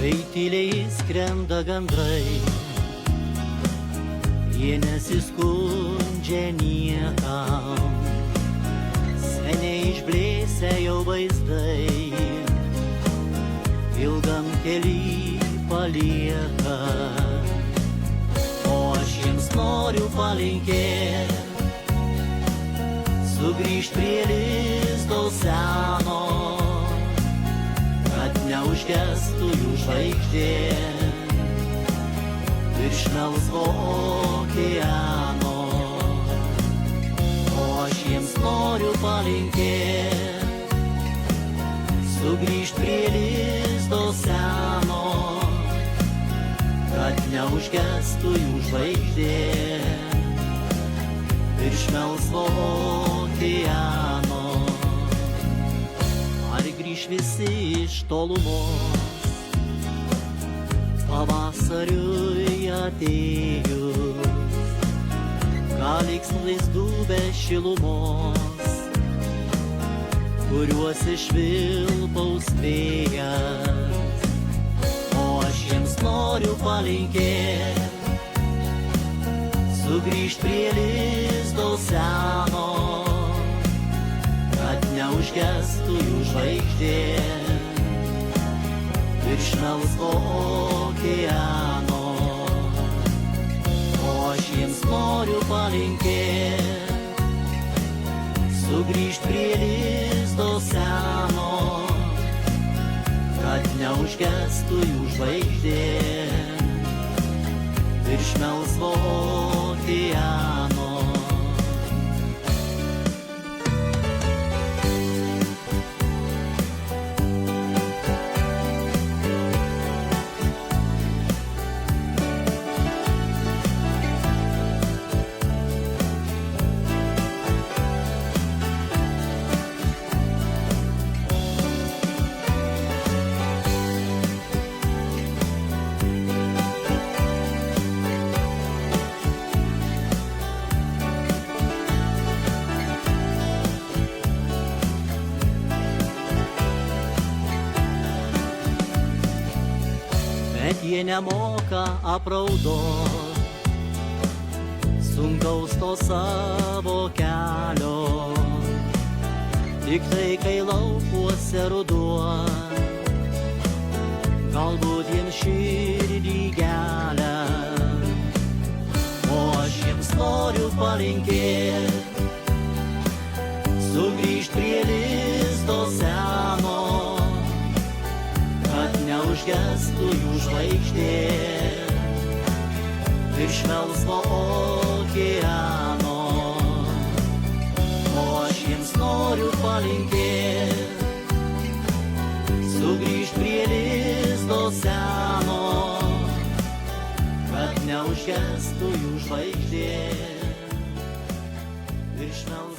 Kai tyliai skrenda gandrai, jie nesiskundžia niekam, seniai išblėsę jau vaizdai, ilgam kely palieka. O aš jiems noriu palinkėti, sugrįžt prie lizdo seno, kad neužgestų jų žvaigždė virš melsvo okeano. O aš jiems noriu palinkėti, sugrįžt prie lizdo seno, kad neužgestų jų žvaigždė virš melsvo okeano. Ar grįž visi iš tolumos, pavasariui atėjus, gal liks vaizdų be šilumos, kuriuos išvilpaus vėjas. O aš jiems noriu palinkėti, sugrįžt prie lizdo seno, kad neužgestų jų žvaigždė virš melsvo okeano. O aš jiems noriu palinkėti, sugrįžt prie lizdo seno, kad neužgestų jų žvaigždė virš melsvo okeano. Bet jie nemoka apraudot sunkaus to savo kelio, tik tai kai laukuose ruduo, galbūt jiems širdį gelia. O aš jiems noriu palinkėti, sugrįžt prie lizdo seno, kad neužgestų jų žvaigždė virš melsvo okeano. O aš jiems noriu palinkėti, sugrįžt prie lizdo seno, kad neužgestų jų žvaigždė virš melsvo